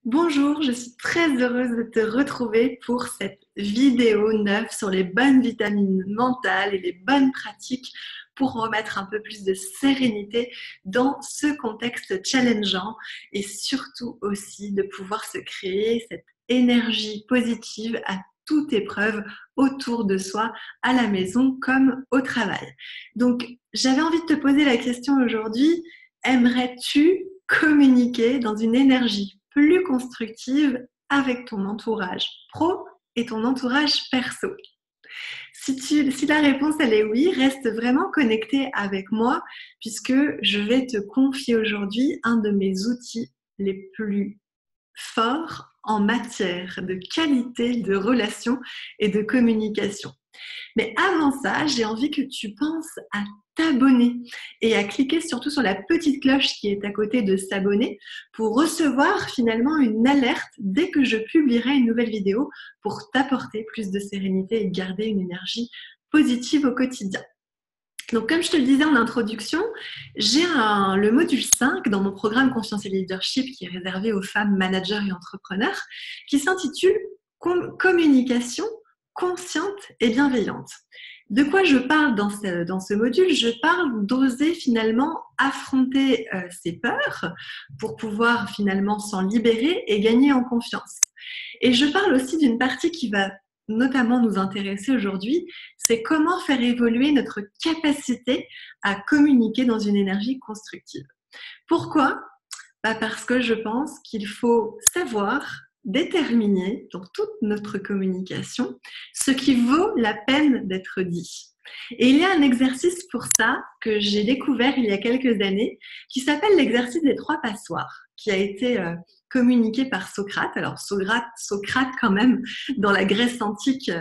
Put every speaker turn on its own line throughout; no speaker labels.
Bonjour, je suis très heureuse de te retrouver pour cette vidéo neuve sur les bonnes vitamines mentales et les bonnes pratiques pour remettre un peu plus de sérénité dans ce contexte challengeant et surtout aussi de pouvoir se créer cette énergie positive à toute épreuve autour de soi, à la maison comme au travail. Donc, j'avais envie de te poser la question aujourd'hui, aimerais-tu communiquer dans une énergie plus constructive avec ton entourage pro et ton entourage perso? Si la réponse elle est oui, reste vraiment connecté avec moi puisque je vais te confier aujourd'hui un de mes outils les plus forts en matière de qualité de relation et de communication. Mais avant ça, j'ai envie que tu penses à t'abonner et à cliquer surtout sur la petite cloche qui est à côté de s'abonner pour recevoir finalement une alerte dès que je publierai une nouvelle vidéo pour t'apporter plus de sérénité et garder une énergie positive au quotidien. Donc, comme je te le disais en introduction, j'ai le module 5 dans mon programme Confiance et Leadership qui est réservé aux femmes managers et entrepreneurs qui s'intitule Communication consciente et bienveillante. De quoi je parle dans ce module? Je parle d'oser finalement affronter ses peurs pour pouvoir finalement s'en libérer et gagner en confiance. Et je parle aussi d'une partie qui va notamment nous intéresser aujourd'hui, c'est comment faire évoluer notre capacité à communiquer dans une énergie constructive. Pourquoi? Parce que je pense qu'il faut savoir déterminer dans toute notre communication ce qui vaut la peine d'être dit. Et il y a un exercice pour ça que j'ai découvert il y a quelques années qui s'appelle l'exercice des 3 passoires, qui a été communiqué par Socrate. Alors Socrate quand même, dans la Grèce antique,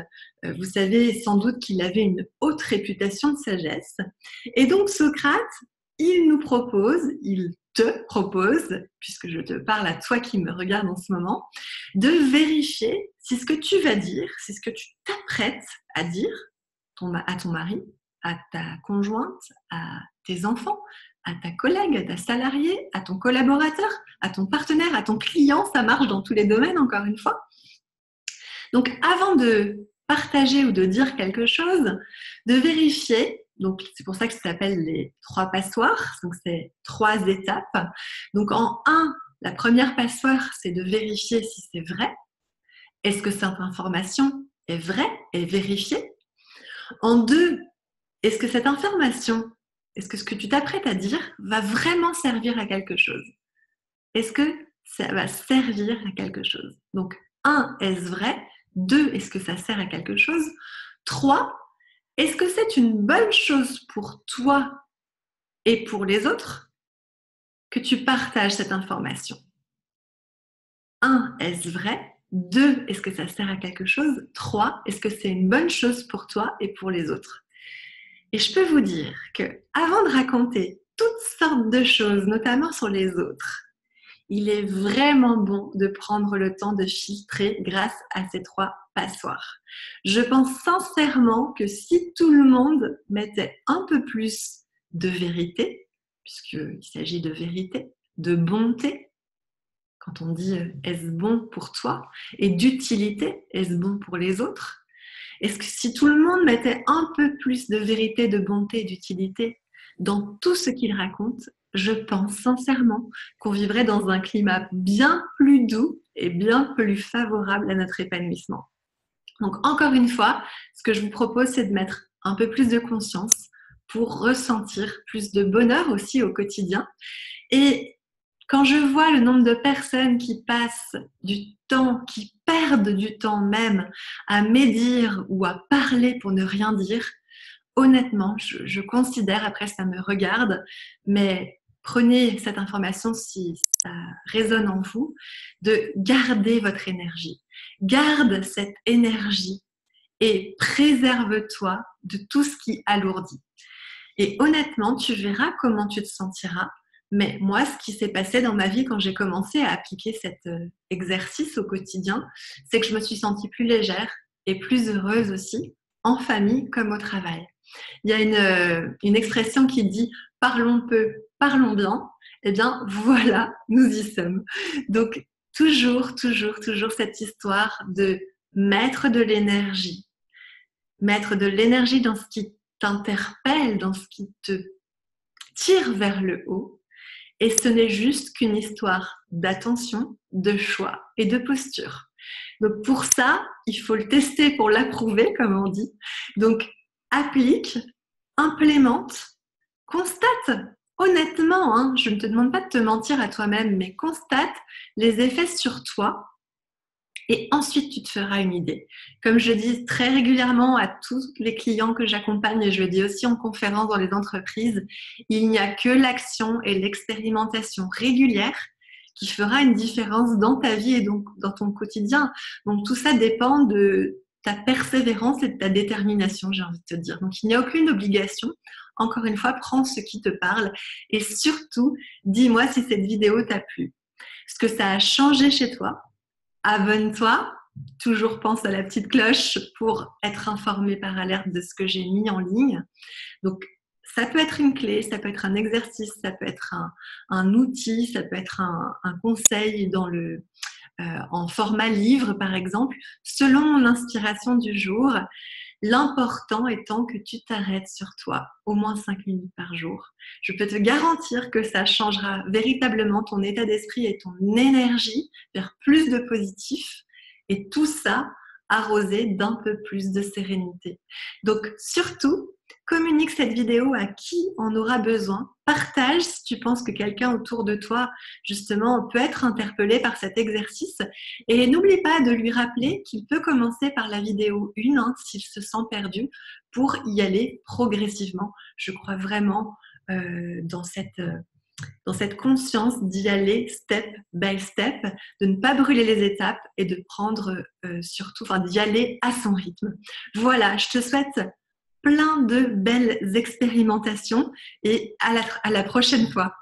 vous savez sans doute qu'il avait une haute réputation de sagesse. Et donc Socrate, il te propose, puisque je te parle à toi qui me regarde en ce moment, de vérifier si ce que tu vas dire, si ce que tu t'apprêtes à dire à ton mari, à ta conjointe, à tes enfants, à ta collègue, à ta salariée, à ton collaborateur, à ton partenaire, à ton client, ça marche dans tous les domaines encore une fois. Donc avant de partager ou de dire quelque chose, de vérifier, donc c'est pour ça que ça s'appelle les 3 passoires, donc c'est 3 étapes. Donc en 1, la première passoire, c'est de vérifier si c'est vrai. Est-ce que cette information est vraie, est vérifiée? En 2, est-ce que cette information, est-ce que ce que tu t'apprêtes à dire va vraiment servir à quelque chose? Est-ce que ça va servir à quelque chose? Donc, 1, est-ce vrai? 2, est-ce que ça sert à quelque chose? 3, est-ce que c'est une bonne chose pour toi et pour les autres que tu partages cette information? 1, est-ce vrai? 2, est-ce que ça sert à quelque chose? 3, est-ce que c'est une bonne chose pour toi et pour les autres? Et je peux vous dire que avant de raconter toutes sortes de choses, notamment sur les autres, il est vraiment bon de prendre le temps de filtrer grâce à ces 3 passoires. Je pense sincèrement que si tout le monde mettait un peu plus de vérité, puisqu'il s'agit de vérité, de bonté, quand on dit est-ce bon pour toi, et d'utilité, est-ce bon pour les autres, est-ce que si tout le monde mettait un peu plus de vérité, de bonté, d'utilité dans tout ce qu'il raconte, je pense sincèrement qu'on vivrait dans un climat bien plus doux et bien plus favorable à notre épanouissement. Donc encore une fois, ce que je vous propose, c'est de mettre un peu plus de conscience pour ressentir plus de bonheur aussi au quotidien. Et quand je vois le nombre de personnes qui passent du temps, qui perdent du temps même à médire ou à parler pour ne rien dire, honnêtement, je considère, après ça me regarde, mais prenez cette information si ça résonne en vous, de garder votre énergie. Garde cette énergie et préserve-toi de tout ce qui alourdit. Et honnêtement, tu verras comment tu te sentiras. Mais moi, ce qui s'est passé dans ma vie quand j'ai commencé à appliquer cet exercice au quotidien, c'est que je me suis sentie plus légère et plus heureuse aussi, en famille comme au travail. Il y a une expression qui dit « parlons peu, parlons bien ». Eh bien, voilà, nous y sommes. Donc, toujours, toujours, toujours cette histoire de mettre de l'énergie. Mettre de l'énergie dans ce qui t'interpelle, dans ce qui te tire vers le haut. Et ce n'est juste qu'une histoire d'attention, de choix et de posture. Donc pour ça, il faut le tester pour l'approuver, comme on dit. Donc applique, implémente, constate honnêtement, hein, je ne te demande pas de te mentir à toi-même, mais constate les effets sur toi et ensuite tu te feras une idée. Comme je dis très régulièrement à tous les clients que j'accompagne, et je le dis aussi en conférence dans les entreprises, il n'y a que l'action et l'expérimentation régulière qui fera une différence dans ta vie et donc dans ton quotidien. Donc tout ça dépend de ta persévérance et de ta détermination, j'ai envie de te dire. Donc il n'y a aucune obligation. Encore une fois, prends ce qui te parle et surtout, dis-moi si cette vidéo t'a plu. Ce que ça a changé chez toi. Abonne-toi, toujours pense à la petite cloche pour être informé par alerte de ce que j'ai mis en ligne. Donc, ça peut être une clé, ça peut être un exercice, ça peut être un outil, ça peut être un conseil en format livre, par exemple, selon l'inspiration du jour. L'important étant que tu t'arrêtes sur toi, au moins 5 minutes par jour. Je peux te garantir que ça changera véritablement ton état d'esprit et ton énergie vers plus de positif. Et tout ça arrosé d'un peu plus de sérénité. Donc surtout, communique cette vidéo à qui en aura besoin. Partage si tu penses que quelqu'un autour de toi, justement, peut être interpellé par cet exercice. Et n'oublie pas de lui rappeler qu'il peut commencer par la vidéo 1 s'il se sent perdu pour y aller progressivement. Je crois vraiment dans cette conscience d'y aller step by step, de ne pas brûler les étapes et de prendre d'y aller à son rythme. Voilà, je te souhaite plein de belles expérimentations et à la prochaine fois.